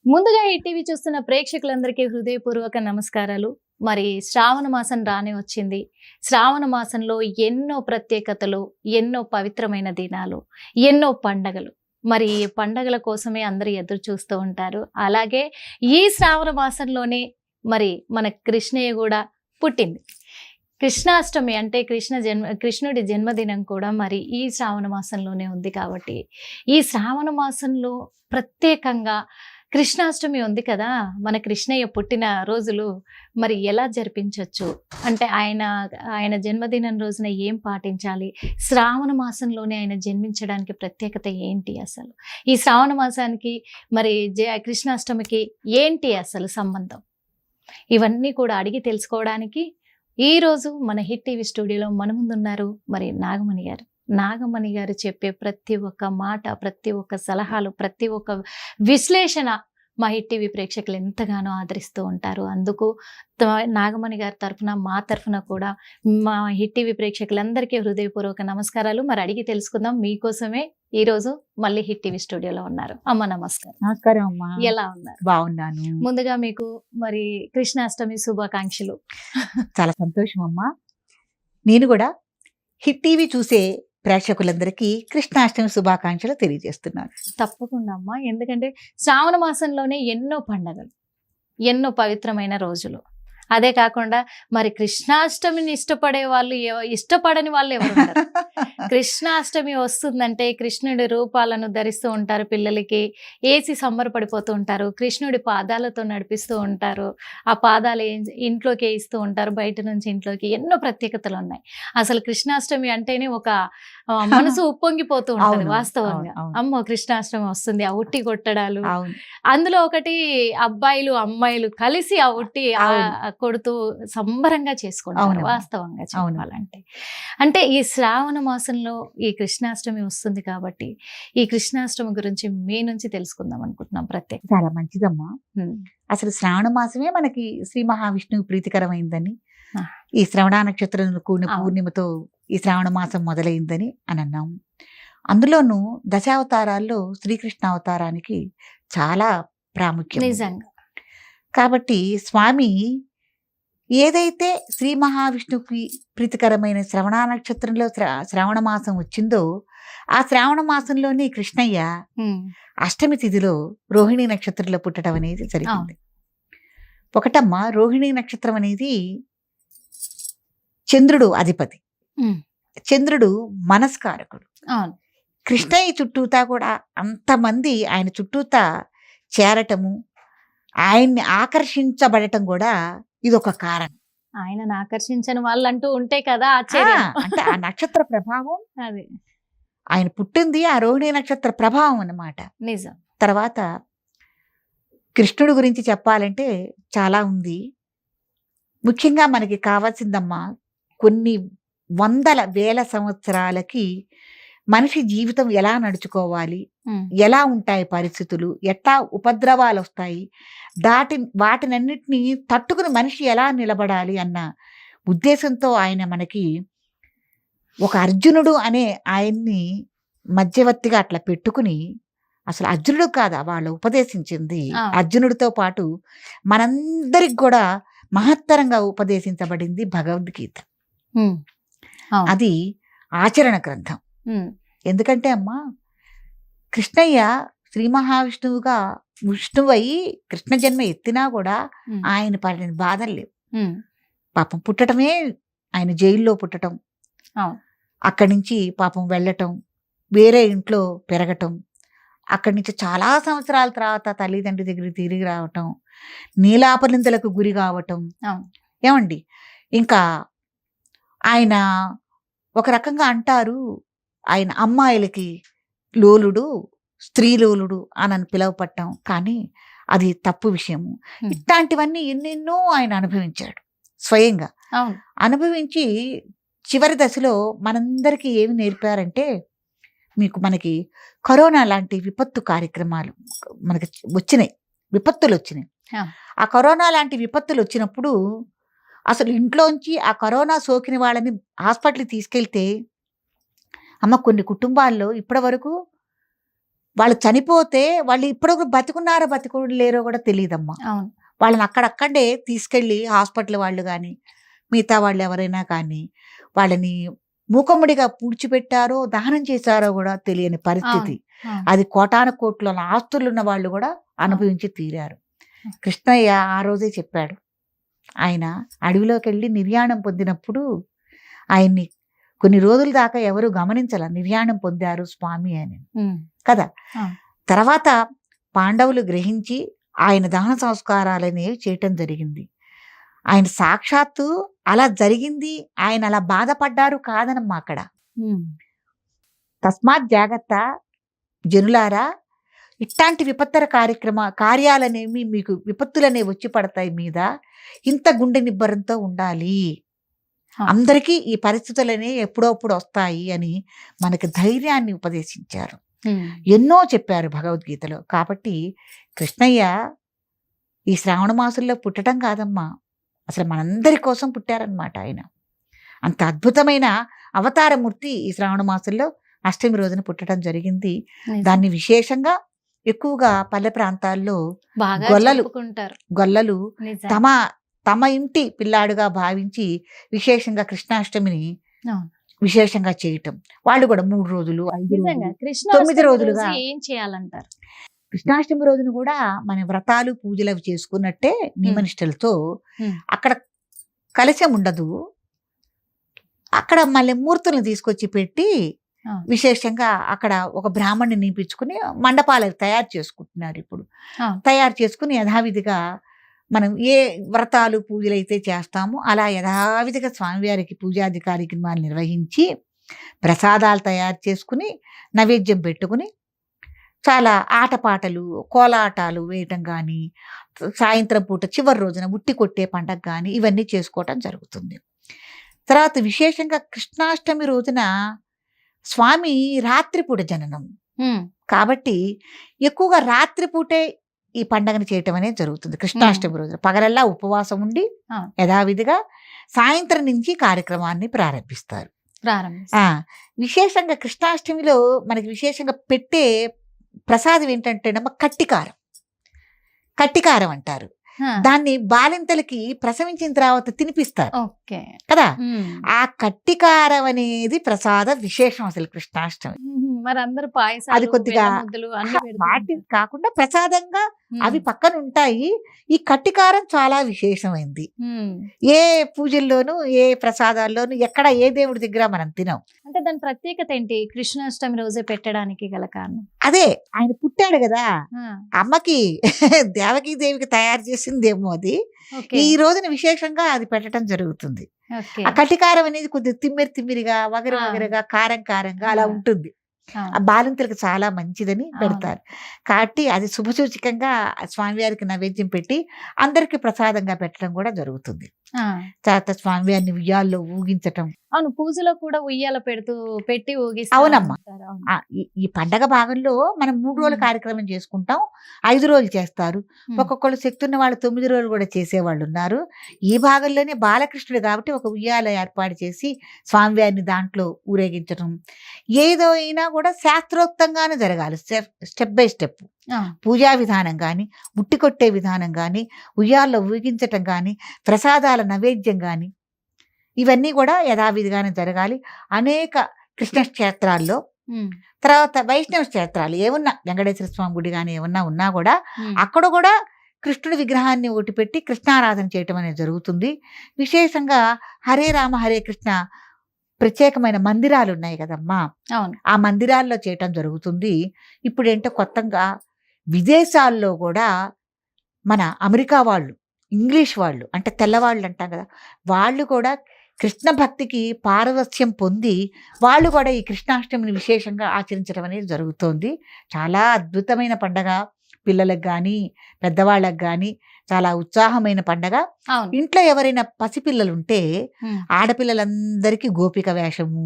ముందుగా ఈ టీవీ చూస్తున్న ప్రేక్షకులందరికీ హృదయపూర్వక నమస్కారాలు. మరి శ్రావణ మాసం రానే వచ్చింది. శ్రావణ మాసంలో ఎన్నో ప్రత్యేకతలు, ఎన్నో పవిత్రమైన దినాలు, ఎన్నో పండగలు. మరి ఈ పండగల కోసమే అందరూ ఎదురు చూస్తూ ఉంటారు. అలాగే ఈ శ్రావణ మాసంలోనే మరి మన కృష్ణయ్య కూడా పుట్టింది. కృష్ణాష్టమి అంటే కృష్ణుడి జన్మదినం కూడా మరి ఈ శ్రావణ మాసంలోనే ఉంది కాబట్టి ఈ శ్రావణ మాసంలో ప్రత్యేకంగా కృష్ణాష్టమి ఉంది కదా, మన కృష్ణయ్య పుట్టిన రోజులు మరి ఎలా జరిపించవచ్చు అంటే ఆయన జన్మదినం రోజున ఏం పాటించాలి, శ్రావణ మాసంలోనే ఆయన జన్మించడానికి ప్రత్యేకత ఏంటి, అసలు ఈ శ్రావణ మాసానికి మరి కృష్ణాష్టమికి ఏంటి అసలు సంబంధం, ఇవన్నీ కూడా అడిగి తెలుసుకోవడానికి ఈరోజు మన హిట్ టీవీ స్టూడియోలో మన ముందున్నారు మరి నాగమణి గారు. నాగమణి గారు చెప్పే ప్రతి ఒక్క మాట, ప్రతి ఒక్క సలహాలు, ప్రతి ఒక్క విశ్లేషణ మా హిట్ టీవీ ప్రేక్షకులు ఎంతగానో ఆదరిస్తూ ఉంటారు. అందుకు నాగమణి గారి తరఫున, మా తరఫున కూడా మా హిట్ టీవీ ప్రేక్షకులందరికీ హృదయపూర్వక నమస్కారాలు. మరి అడిగి తెలుసుకుందాం. మీకోసమే ఈరోజు మళ్ళీ హిట్ టీవీ స్టూడియోలో ఉన్నారు. అమ్మ నమస్కారం. నమస్కారం అమ్మా. ఎలా ఉన్నారు? బాగున్నాను. ముందుగా మీకు మరి కృష్ణాష్టమి శుభాకాంక్షలు. చాలా సంతోషం అమ్మా. నేను కూడా హిట్ టీవీ చూసే ప్రేక్షకులందరికీ కృష్ణాష్టమి శుభాకాంక్షలు తెలియజేస్తున్నాను. తప్పకుండా అమ్మా. ఎందుకంటే శ్రావణ మాసంలోనే ఎన్నో పండగలు, ఎన్నో పవిత్రమైన రోజులు. అదే కాకుండా మరి కృష్ణాష్టమిని ఇష్టపడే వాళ్ళు ఇష్టపడని వాళ్ళు ఎవరు ఉంటారు? కృష్ణాష్టమి వస్తుందంటే కృష్ణుడి రూపాలను ధరిస్తూ ఉంటారు, పిల్లలకి ఏసి సంబరపడిపోతూ ఉంటారు, కృష్ణుడి పాదాలతో నడిపిస్తూ ఉంటారు, ఆ పాదాలు ఇంట్లోకి వేయిస్తూ ఉంటారు, బయట నుంచి ఇంట్లోకి. ఎన్నో ప్రత్యేకతలు ఉన్నాయి. అసలు కృష్ణాష్టమి అంటేనే ఒక మనసు ఉప్పొంగిపోతూ ఉంటుంది వాస్తవంగా. అమ్మో కృష్ణాష్టమి వస్తుంది, ఆ ఉట్టి కొట్టడాలు, అందులో ఒకటి అబ్బాయిలు అమ్మాయిలు కలిసి ఆ ఉట్టి కొడుతూ సంబరంగా చేసుకుంటారు వాస్తవంగా చెప్పాలంటే. అంటే ఈ శ్రావణ మాసంలో ఈ కృష్ణాష్టమి వస్తుంది కాబట్టి ఈ కృష్ణాష్టమి గురించి మీ నుంచి తెలుసుకుందాం అనుకుంటున్నాం. ప్రత్యేక చాలా మంచిదమ్మా. అసలు శ్రావణ మాసమే మనకి శ్రీ మహావిష్ణువు ప్రీతికరమైందని, ఈ శ్రవణ నక్షత్రం కూడిన పూర్ణిమతో ఈ శ్రావణ మాసం మొదలైందని అని అన్నాం. అందులోనూ దశావతారాల్లో శ్రీకృష్ణ అవతారానికి చాలా ప్రాముఖ్యం నిజంగా. కాబట్టి స్వామి ఏదైతే శ్రీ మహావిష్ణువుకి ప్రీతికరమైన శ్రవణ నక్షత్రంలో శ్రావణ మాసం వచ్చిందో ఆ శ్రావణ మాసంలోనే కృష్ణయ్య అష్టమి తిథిలో రోహిణి నక్షత్రంలో పుట్టడం అనేది జరిగింది. ఒకటమ్మ, రోహిణి నక్షత్రం అనేది చంద్రుడు అధిపతి, చంద్రుడు మనస్కారకుడు. కృష్ణయ్య చుట్టూతా కూడా అంతమంది ఆయన చుట్టూతా చేరటము, ఆయన్ని ఆకర్షించబడటం కూడా ఇదొక కారణం. ఆయనను ఆకర్షించని వాళ్ళు అంటూ ఉంటే కదా అంటే ఆ నక్షత్ర ప్రభావం, అది ఆయన పుట్టింది ఆ రోహిణి నక్షత్ర ప్రభావం అన్నమాట. నిజం. తర్వాత కృష్ణుడి గురించి చెప్పాలంటే చాలా ఉంది. ముఖ్యంగా మనకి కావాల్సిందమ్మా, కొన్ని వందల వేల సంవత్సరాలకి మనిషి జీవితం ఎలా నడుచుకోవాలి, ఎలా ఉంటాయి పరిస్థితులు, ఎట్లా ఉపద్రవాలు వస్తాయి, వాటినన్నిటినీ తట్టుకుని మనిషి ఎలా నిలబడాలి అన్న ఉద్దేశంతో ఆయన మనకి ఒక అర్జునుడు అనే ఆయన్ని మధ్యవర్తిగా అట్లా పెట్టుకుని, అసలు అర్జునుడు కాదా వాళ్ళు ఉపదేశించింది, అర్జునుడితో పాటు మనందరికి కూడా మహత్తరంగా ఉపదేశించబడింది భగవద్గీత. అది ఆచరణ గ్రంథం. ఎందుకంటే అమ్మా, కృష్ణయ్య శ్రీ మహావిష్ణువుగా విష్ణువై కృష్ణ జన్మ ఎత్తినా కూడా ఆయన పడిన బాధలు లేవు. పాపం పుట్టటమే, ఆయన జైల్లో పుట్టటం, అక్కడి నుంచి పాపం వెళ్ళటం, వేరే ఇంట్లో పెరగటం, అక్కడి నుంచి చాలా సంవత్సరాల తర్వాత తల్లిదండ్రి దగ్గరికి తిరిగి రావటం, నీలాపనిందలకు గురి కావటం. ఏమండి, ఇంకా ఆయన ఒక రకంగా అంటారు, ఆయన అమ్మాయిలకి లోలుడు, స్త్రీలోలుడు అని పిలువపట్టం, కానీ అది తప్పు విషయము. ఇట్లాంటివన్నీ ఎన్నెన్నో ఆయన అనుభవించాడు స్వయంగా. అనుభవించి చివరి దశలో మనందరికీ ఏమి నేర్పారంటే, మనకి కరోనా లాంటి విపత్తు కార్యక్రమాలు మనకి వచ్చినాయి, విపత్తులు వచ్చినాయి. ఆ కరోనా లాంటి విపత్తులు వచ్చినప్పుడు అసలు ఇంట్లోంచి ఆ కరోనా సోకిన వాళ్ళని హాస్పిటల్కి తీసుకెళ్తే, అమ్మ కొన్ని కుటుంబాల్లో ఇప్పటి వరకు వాళ్ళు చనిపోతే వాళ్ళు ఇప్పుడు బతికున్నారో లేరో కూడా తెలియదమ్మా. అవును. వాళ్ళని అక్కడక్కడే తీసుకెళ్ళి హాస్పిటల్ వాళ్ళు కానీ మిగతా వాళ్ళు ఎవరైనా కానీ వాళ్ళని మూకమ్మడిగా పూడ్చిపెట్టారో దహనం చేశారో కూడా తెలియని పరిస్థితి. అవును. అది కోటాను కోట్ల ఆస్తులు ఉన్న వాళ్ళు కూడా అనుభవించి తీరారు. కృష్ణయ్య ఆ రోజే చెప్పాడు, ఆయన అడవిలోకి వెళ్ళి నిర్యాణం పొందినప్పుడు ఆయన్ని కొన్ని రోజుల దాకా ఎవరు గమనించాల, నిర్యాణం పొందారు స్వామి అని కదా. తర్వాత పాండవులు గ్రహించి ఆయన దహన సంస్కారాలనేవి చేయటం జరిగింది. ఆయన సాక్షాత్తు అలా జరిగింది, ఆయన అలా బాధపడ్డారు కాదనమ్మా అక్కడ. తస్మాత్ జాగ్రత్త జనులారా, ఇట్లాంటి విపత్తర కార్యాలనేవి మీకు విపత్తులనేవి వచ్చి పడతాయి మీద, ఇంత గుండె నిబ్బరంతో ఉండాలి, అందరికీ ఈ పరిస్థితులనే ఎప్పుడప్పుడు వస్తాయి అని మనకి ధైర్యాన్ని ఉపదేశించారు. ఎన్నో చెప్పారు భగవద్గీతలో. కాబట్టి కృష్ణయ్య ఈ శ్రావణ మాసంలో పుట్టడం కాదమ్మా, అసలు మనందరి కోసం పుట్టారనమాట. ఆయన అంత అద్భుతమైన అవతారమూర్తి ఈ శ్రావణ మాసంలో అష్టమి రోజున పుట్టడం జరిగింది. దాన్ని విశేషంగా ఎక్కువగా పల్లె ప్రాంతాల్లో గొల్లలు తమ ఇంటి పిల్లాడుగా భావించి విశేషంగా కృష్ణాష్టమిని విశేషంగా చేయటం. వాళ్ళు కూడా 3 రోజులు 5 రోజులు 9 రోజులుగా ఏం చేయాలంటారు. కృష్ణాష్టమి రోజున కూడా మన వ్రతాలు పూజలు అవి చేసుకున్నట్టే నియమనిష్టలతో అక్కడ కలశం ఉండదు, అక్కడ మళ్ళీ మూర్తులను తీసుకొచ్చి పెట్టి విశేషంగా అక్కడ ఒక బ్రాహ్మణ్ణి నియమించుకుని మండపాలు తయారు చేసుకుంటున్నారు. ఇప్పుడు తయారు చేసుకుని యథావిధిగా మనం ఏ వ్రతాలు పూజలు అయితే చేస్తామో అలా యథావిధిగా స్వామివారికి పూజాది కార్యక్రమాలు నిర్వహించి ప్రసాదాలు తయారు చేసుకుని నైవేద్యం పెట్టుకుని చాలా ఆటపాటలు కోలాటాలు వేయటం కానీ, సాయంత్రం పూట చివరి రోజున ఉట్టి కొట్టే పండగ కానీ ఇవన్నీ చేసుకోవటం జరుగుతుంది. తర్వాత విశేషంగా కృష్ణాష్టమి రోజున స్వామి రాత్రిపూట జననం కాబట్టి ఎక్కువగా రాత్రిపూటే ఈ పండగను చేయటం అనేది జరుగుతుంది. కృష్ణాష్టమి రోజున పగలల్లా ఉపవాసం ఉండి యథావిధిగా సాయంత్రం నుంచి కార్యక్రమాన్ని ప్రారంభిస్తారు. విశేషంగా కృష్ణాష్టమిలో మనకి విశేషంగా పెట్టే ప్రసాదం ఏంటంటే కట్టికారం అంటారు. దాన్ని బాలింతలకి ప్రసవించిన తర్వాత తినిపిస్తారు కదా. ఆ కట్టికారం అనేది ప్రసాద విశేషం అసలు కృష్ణాష్టమి. అది కొద్దిగా వాటి కాకుండా ప్రసాదంగా అవి పక్కన ఉంటాయి. ఈ కట్టికారం చాలా విశేషమైంది. ఏ పూజల్లోనూ ఏ ప్రసాదాల్లోనూ ఎక్కడ ఏ దేవుడి దగ్గర మనం తినం. అంటే దాని ప్రత్యేకత ఏంటి? కృష్ణాష్టమి రోజే పెట్టడానికి గల కారణం అదే, ఆయన పుట్టాడు కదా, అమ్మకి దేవకీ దేవికి తయారు చేసిందేమో అది. ఈ రోజున విశేషంగా అది పెట్టడం జరుగుతుంది. ఆ కట్టికారం అనేది కొద్దిగా తిమ్మిరిగా వగరగా కారంగా అలా ఉంటుంది. ఆ బాలింతలకు చాలా మంచిదని పెడతారు. కాబట్టి అది శుభసూచకంగా స్వామివారికి నైవేద్యం పెట్టి అందరికి ప్రసాదంగా పెట్టడం కూడా జరుగుతుంది. తర్వాత స్వామివారిని ఉయ్యాల్లో ఊగించటం. అవును, పూజలో కూడా ఉయ్యాల పెట్టి ఊగిస్తారు. అవునమ్మా. ఈ పండగ భాగంలో మనం 3 రోజుల కార్యక్రమం చేసుకుంటాం, 5 రోజులు చేస్తారు. ఒక్కొక్కళ్ళు శక్తి ఉన్న వాళ్ళు 9 రోజులు కూడా చేసేవాళ్ళు ఉన్నారు. ఈ భాగంలోనే బాలకృష్ణుడు కాబట్టి ఒక ఉయ్యాల ఏర్పాటు చేసి స్వామివారిని దాంట్లో ఊరేగించడం. ఏదో అయినా కూడా శాస్త్రోక్తంగానే జరగాలి, స్టెప్ బై స్టెప్. పూజా విధానం కానీ, ముట్టి కొట్టే విధానం కానీ, ఉయ్యాల్లో ఊగించటం కానీ, ప్రసాదాల నైవేద్యం కానీ ఇవన్నీ కూడా యథావిధిగానే జరగాలి. అనేక కృష్ణ క్షేత్రాల్లో, తర్వాత వైష్ణవ క్షేత్రాలు ఏమున్నా, వెంకటేశ్వర స్వామి గుడి కానీ ఏమన్నా ఉన్నా కూడా అక్కడ కూడా కృష్ణుడి విగ్రహాన్ని ఒకటి పెట్టి కృష్ణారాధన చేయటం అనేది జరుగుతుంది. విశేషంగా హరే రామ హరే కృష్ణ ప్రత్యేకమైన మందిరాలు ఉన్నాయి కదమ్మా, ఆ మందిరాల్లో చేయటం జరుగుతుంది. ఇప్పుడు ఏంటో కొత్తగా విదేశాల్లో కూడా మన అమెరికా వాళ్ళు, ఇంగ్లీష్ వాళ్ళు అంటే తెల్లవాళ్ళు అంటాం కదా, వాళ్ళు కూడా కృష్ణ భక్తికి పారవస్యం పొంది వాళ్ళు కూడా ఈ కృష్ణాష్టమిని విశేషంగా ఆచరించడం అనేది జరుగుతోంది. చాలా అద్భుతమైన పండగ, పిల్లలకు కానీ పెద్దవాళ్ళకి కానీ చాలా ఉత్సాహమైన పండగ. ఇంట్లో ఎవరైనా పసిపిల్లలు ఉంటే ఆడపిల్లలందరికీ గోపిక వేషము,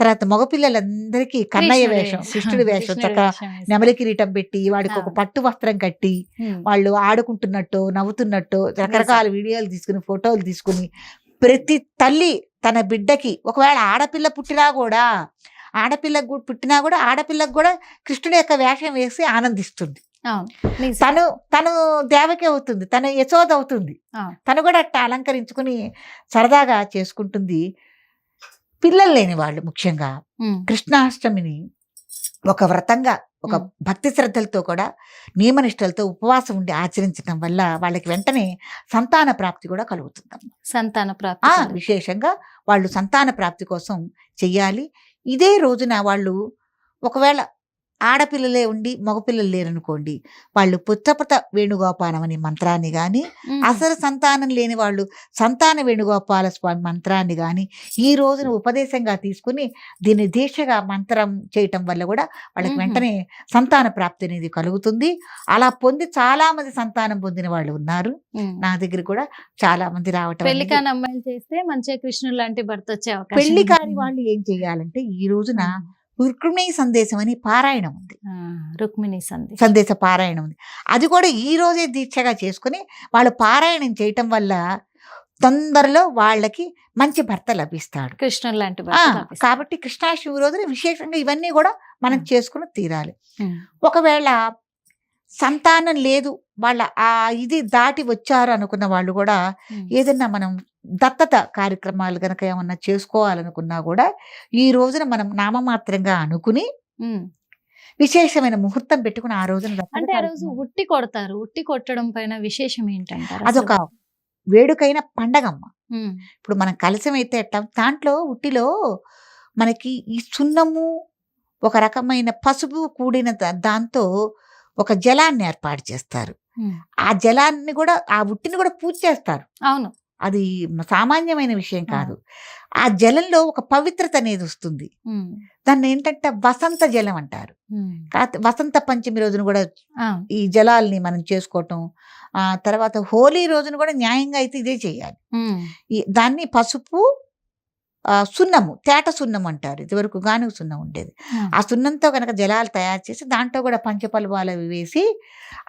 తర్వాత మగపిల్లలందరికీ కన్నయ్య వేషం, కృష్ణుడి వేషం, చక్కగా నెమలి కిరీటం పెట్టి వాడికి ఒక పట్టు వస్త్రం కట్టి వాళ్ళు ఆడుకుంటున్నట్టు నవ్వుతున్నట్టు రకరకాల వీడియోలు తీసుకుని ఫోటోలు తీసుకుని ప్రతి తల్లి తన బిడ్డకి, ఒకవేళ ఆడపిల్ల పుట్టినా కూడా ఆడపిల్లకు పుట్టినా కూడా ఆడపిల్లకు కూడా కృష్ణుడి యొక్క వేషం వేసి ఆనందిస్తుంది. అవును నిజం. తను దేవకి అవుతుంది, తను యశోద అవుతుంది. అవును. తను కూడా అట్లా అలంకరించుకుని సరదాగా చేసుకుంటుంది. పిల్లలు లేని వాళ్ళు ముఖ్యంగా ఉమ్, కృష్ణాష్టమిని ఒక వ్రతంగా, ఒక భక్తి శ్రద్ధలతో కూడా నియమనిష్టలతో ఉపవాసం ఉండి ఆచరించడం వల్ల వాళ్ళకి వెంటనే సంతాన ప్రాప్తి కూడా కలుగుతుంది. సంతాన ప్రాప్తి కలుగుతుంది. విశేషంగా వాళ్ళు సంతాన ప్రాప్తి కోసం చెయ్యాలి. ఇదే రోజున వాళ్ళు ఒకవేళ ఆడపిల్లలే ఉండి మగపిల్లలు లేరనుకోండి, వాళ్ళు పుత్రపత వేణుగోపాలం అనే మంత్రాన్ని కానీ, ఉమ్, అసలు సంతానం లేని వాళ్ళు సంతాన వేణుగోపాల స్వామి మంత్రాన్ని కానీ ఈ రోజున ఉపదేశంగా తీసుకుని దీన్ని దీక్షగా మంత్రం చేయటం వల్ల కూడా వాళ్ళకి మ్మ్. వెంటనే సంతాన ప్రాప్తి అనేది కలుగుతుంది. అలా పొంది చాలా మంది సంతానం పొందిన వాళ్ళు ఉన్నారు. ఉమ్. నా దగ్గర కూడా చాలా మంది రావటం పెళ్లి అనేది. కాని అమ్మాయిలు చేస్తే మంచిగా కృష్ణుడు లాంటి భర్త వచ్చే అవకాశం పెళ్లి ఉంది. కాని వాళ్ళు ఏం చేయాలంటే ఈ రోజున ఉమ్. రుక్మిణీ సందేశం అని పారాయణం ఉంది, ఆ, రుక్మిణి సందేశం. సందేశ పారాయణం ఉంది. అది కూడా ఈ రోజే దీక్షగా చేసుకుని వాళ్ళు పారాయణం చేయటం వల్ల తొందరలో వాళ్ళకి మంచి భర్త లభిస్తాడు. కృష్ణుడు లాంటి ఆ, భర్త లభిస్తాడు. కాబట్టి కృష్ణాష్టమి రోజున విశేషంగా ఇవన్నీ కూడా మనం చేసుకుని తీరాలి. ఉమ్, ఒకవేళ సంతానం లేదు, వాళ్ళ ఆ ఇది దాటి వచ్చారు అనుకున్న వాళ్ళు కూడా ఉమ్. ఏదన్నా మనం దత్తత కార్యక్రమాలు గనక ఏమన్నా చేసుకోవాలనుకున్నా కూడా ఈ రోజున మనం నామమాత్రంగా అనుకుని ఉమ్. విశేషమైన ముహూర్తం పెట్టుకుని ఆ రోజున దత్తత అంటే ఆ రోజు కార్యక్రమం. ఉట్టి కొడతారు. ఉట్టి కొట్టడం పైన విశేషం ఏంటంటారు అదొక అసలు? వేడుకైన పండగమ్మ. ఉమ్, ఇప్పుడు మనం కలశం అయితే ఎట్లా దాంట్లో ఉట్టిలో మనకి ఈ సున్నము ఒక రకమైన పసుపు కూడిన దాంతో ఒక జలాన్ని ఏర్పాటు చేస్తారు. ఉమ్. ఆ జలాన్ని కూడా ఆ ఉట్టిని కూడా పూజ చేస్తారు. అవును. అది సామాన్యమైన విషయం ఆ. కాదు. ఆ జలంలో ఒక పవిత్రత అనేది వస్తుంది. ఉమ్, దాన్ని ఏంటంటే వసంత జలం అంటారు. ఉమ్. వసంత పంచమి రోజున కూడా అవును. ఈ జలాల్ని మనం చేసుకోవటం. ఆ తర్వాత హోలీ రోజున కూడా న్యాయంగా అయితే ఇదే చేయాలి. ఉమ్, దాన్ని పసుపు సున్నము, తేట సున్నం అంటారు. ఇదివరకు గానుగ సున్నం ఉండేది. ఉమ్. ఆ సున్నంతో కనుక జలాలు తయారు చేసి దాంట్లో కూడా పంచపల్వాలు అవి వేసి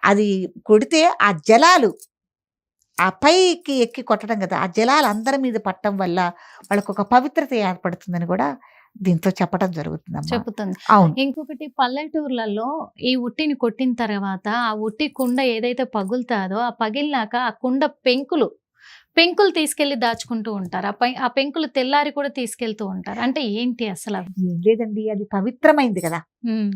అది కొడితే ఆ జలాలు ఆ పైకి ఎక్కి కొట్టడం కదా, ఆ జలాలు అందరి మీద పట్టడం వల్ల వాళ్ళకు ఒక పవిత్రత ఏర్పడుతుందని కూడా దీంతో చెప్పడం జరుగుతుందమ్మా. చెప్పుతుంది. అవును. ఇంకొకటి పల్లెటూర్లలో ఈ ఉట్టిని కొట్టిన తర్వాత ఆ ఉట్టి కుండ ఏదైతే పగులుతాదో ఆ పగిలినాక ఆ కుండ పెంకులు తీసుకెళ్లి దాచుకుంటూ ఉంటారు. ఆ పెంకులు తెల్లారి కూడా తీసుకెళ్తూ ఉంటారు. అంటే ఏంటి అసలు అవి? ఏం లేదండి, అది పవిత్రమైంది కదా, ఉమ్,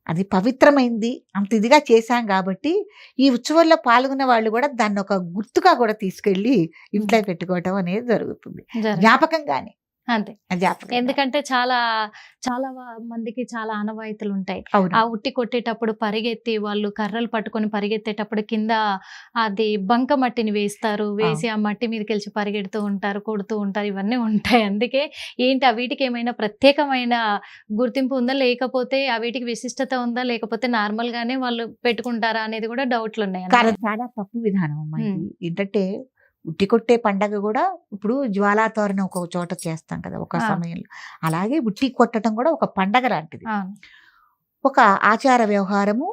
అది పవిత్రమైంది. అంత ఇదిగా చేశాం కాబట్టి ఈ ఉత్సవాల్లో పాల్గొన్న వాళ్ళు కూడా దాన్ని ఒక గుర్తుగా కూడా తీసుకెళ్లి ఇంట్లో పెట్టుకోవటం అనేది జరుగుతుంది. జరగదు. జ్ఞాపకంగానే, అంతే. జ్ఞాపకం. ఎందుకంటే చాలా చాలా మందికి చాలా ఆనవాయితీలు ఉంటాయి. అవును. ఆ ఉట్టి కొట్టేటప్పుడు పరిగెత్తి వాళ్ళు కర్రలు పట్టుకొని పరిగెత్తేటప్పుడు కింద అది బంక మట్టిని వేస్తారు. వేసి ఆ మట్టి మీదకి వెళ్ళి పరిగెడుతూ ఉంటారు, కొడుతూ ఉంటారు. ఇవన్నీ ఉంటాయి. అందుకే ఏంటి ఆ వీటికి ఏమైనా ప్రత్యేకమైన గుర్తింపు ఉందా, లేకపోతే ఆ వీటికి విశిష్టత ఉందా, లేకపోతే నార్మల్ గానే వాళ్ళు పెట్టుకుంటారా అనేది కూడా డౌట్లు ఉన్నాయి. కానీ చాలా తప్పు విధానం అమ్మా ఇది. ఏంటంటే ఉట్టి కొట్టే పండగ కూడా ఇప్పుడు జ్వాలాతోరణం ఒక చోట చేస్తాం కదా ఒక ఆ. సమయంలో, అలాగే ఉట్టి కొట్టడం కూడా ఒక పండగ లాంటిది. అవును. ఒక ఆచార వ్యవహారము,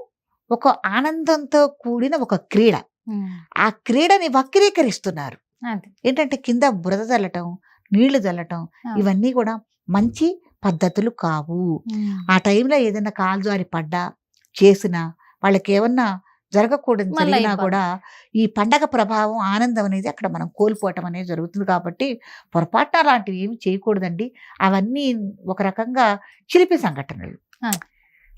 ఒక ఆనందంతో కూడిన ఒక క్రీడ. ఉమ్, ఆ క్రీడని వక్రీకరిస్తున్నారు. అదే. ఏంటంటే కింద బురద చల్లటం, నీళ్లు చల్లటం, ఆ. ఇవన్నీ కూడా మంచి పద్ధతులు కావు. ఉమ్, ఆ టైంలో ఏదైనా కాలు జారి పడ్డా చేసినా వాళ్ళకి ఏమన్నా జరగకూడదు మళ్ళీ జరిగినా అయిపోతుంది. కూడా ఈ పండగ ప్రభావం, ఆనందం అనేది అక్కడ మనం కోల్పోవటం అనేది జరుగుతుంది. కాబట్టి పొరపాటున అలాంటివి ఏమి చేయకూడదండి. అవన్నీ ఒక రకంగా చిలిపి సంఘటనలు. ఆ.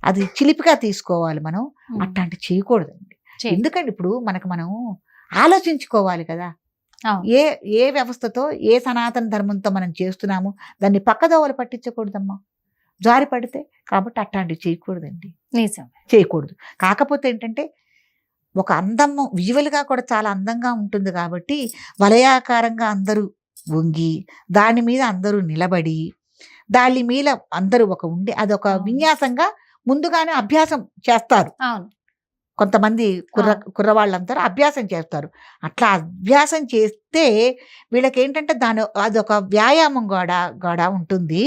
అది చిలిపిగా తీసుకోవాలి మనం. ఉమ్, అట్లాంటి చేయకూడదండి. చేయి. ఎందుకంటే ఇప్పుడు మనం ఆలోచించుకోవాలి కదా, అవును. ఏ వ్యవస్థతో, ఏ సనాతన ధర్మంతో మనం చేస్తున్నాము, దాన్ని పక్కదోవలు పట్టించకూడదమ్మా, జారి పడితే. కాబట్టి అట్లాంటివి చేయకూడదండి, నిజం. చేయకూడదు. కాకపోతే ఏంటంటే ఒక అందము విజువల్గా కూడా చాలా అందంగా ఉంటుంది కాబట్టి వలయాకారంగా అందరూ వంగి దాని మీద అందరూ నిలబడి దాని మీద అందరూ ఒక ఉండి అదొక అవును. విన్యాసంగా ముందుగానే అభ్యాసం చేస్తారు. అవును. కొంతమంది కుర్రవాళ్ళందరూ అభ్యాసం చేస్తారు. అట్లా అభ్యాసం చేస్తే వీళ్ళకి ఏంటంటే అదొక వ్యాయామం కూడా ఉంటుంది.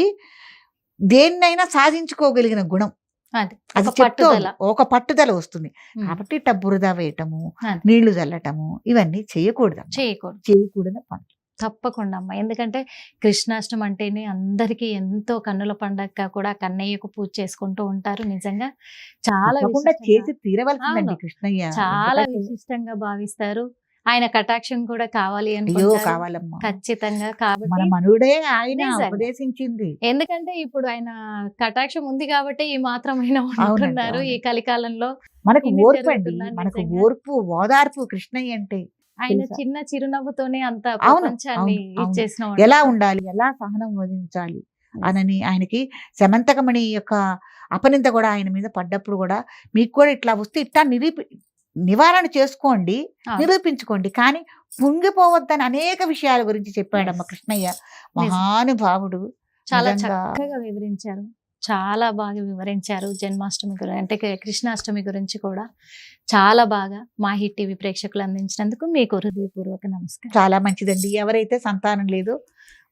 దేన్నైనా సాధించుకోగలిగిన గుణం అది అది ఒక పట్టుదల. ఒక పట్టుదల వస్తుంది. ఉమ్, కాబట్టి ఇట్ట బురద వేయటము, అది. నీళ్లు చల్లటము ఇవన్నీ చేయకూడదు, చేయకూడదు. చేయకూడని పనులు. తప్పకుండా అమ్మ. ఎందుకంటే కృష్ణాష్టమి అంటేనే అందరికీ ఎంతో కన్నుల పండగగా కూడా కన్నయ్యకు పూజ చేసుకుంటూ ఉంటారు. నిజంగా చాలా తప్పకుండా విశిష్టంగా, చేసి తీరవలసిందండి అవును, కృష్ణయ్య. చాలా ఎందుకంటే విశిష్టంగా భావిస్తారు. ఆయన కటాక్షం కూడా కావాలి అయ్యో అనుకుంటారు. కావాలమ్మా. ఖచ్చితంగా. మన కాబట్టి మనుడే ఆయన నిజంగా. ఉపదేశించింది. ఎందుకంటే ఇప్పుడు ఆయన కటాక్షం ఉంది కాబట్టి ఈ మాత్రమైన అవునండి, ఉంటున్నారు ఈ అవునండి. కలికాలంలో. మనకు ఇన్ని ఓర్పు అండి, జరుగుతున్నా మనకు నిజంగా. ఓర్పు ఓదార్పు కృష్ణయ్య అంటే ఆయన తెలుసా? చిన్న చిరునవ్వుతోనే అంత అవును, ప్రపంచాన్ని అవును, అవును. ఇచ్చేసిన ఎలా వాడు. ఉండాలి, ఎలా సహనం వహించాలి అనని ఆయనకి శమంతకమణి యొక్క అపనింద కూడా ఆయన మీద పడ్డప్పుడు కూడా మీకు కూడా ఇట్లా వస్తే ఇట్లా నివారణ చేసుకోండి, అవును. నిరూపించుకోండి, కానీ పొంగిపోవద్దని అనేక విషయాల గురించి చెప్పాడమ్మ Yes. కృష్ణయ్య. మహానుభావుడు. చాలా నిజంగా చక్కగా వివరించారు. చాలా బాగా వివరించారు. జన్మాష్టమి గురించి అంటే కృష్ణాష్టమి గురించి కూడా చాలా బాగా మా హిట్ టీవీ ప్రేక్షకులు అందించినందుకు మీకు హృదయపూర్వక నమస్కారం. చాలా మంచిదండి. ఎవరైతే సంతానం లేదో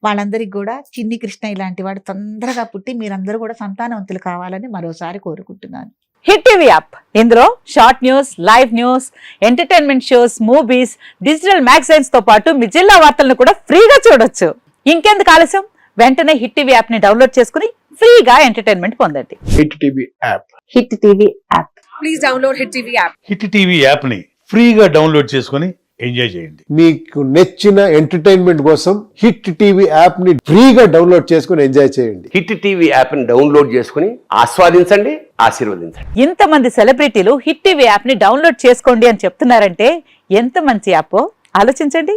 వాళ్ళందరికీ కూడా చిన్ని కృష్ణయ్య లాంటి వాడు తొందరగా పుట్టి మీరందరూ కూడా సంతానవంతులు కావాలని మరోసారి కోరుకుంటున్నాను. హిట్ టీవీ యాప్, ఇందులో short news, live news, entertainment shows, movies, digital magazines తో పాటు మీ జిల్లా వార్తలను కూడా ఫ్రీగా చూడొచ్చు. ఇంకెందుకు ఆలస్యం, వెంటనే హిట్ టీవీ యాప్ ని డౌన్లోడ్ చేసుకుని ఫ్రీగా ఎంటర్టైన్మెంట్ పొందండి. Hit TV app. Hit TV app. Please download Hit TV app. Hit TV యాప్ని ఫ్రీగా డౌన్లోడ్ చేసుకొని ఎంజాయ్ చేయండి. మీకు నచ్చిన ఎంటర్టైన్మెంట్ కోసం హిట్ టీవీ యాప్ ని ఫ్రీగా డౌన్లోడ్ చేసుకుని ఎంజాయ్ చేయండి. హిట్ టీవీ యాప్ని డౌన్లోడ్ చేసుకుని ఆస్వాదించండి, ఆశీర్వదించండి. ఇంతమంది సెలబ్రిటీలు హిట్ టీవీ యాప్ ని డౌన్లోడ్ చేసుకోండి అని చెప్తున్నారంటే ఎంత మంచి యాప్ ఆలోచించండి.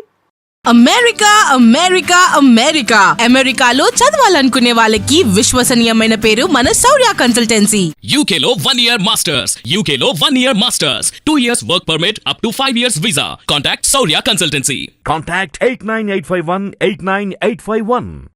అమెరికా అమెరికా అమెరికా అమెరికాలో చదవాలనుకునే వాళ్ళకి విశ్వసనీయమైన పేరు మన శౌర్య consultancy. UK Law 1 Year Masters. UK Law 1 Year Masters. 2 years work permit up to 5 years visa. Contact Saurya Consultancy. Contact 89851 89851.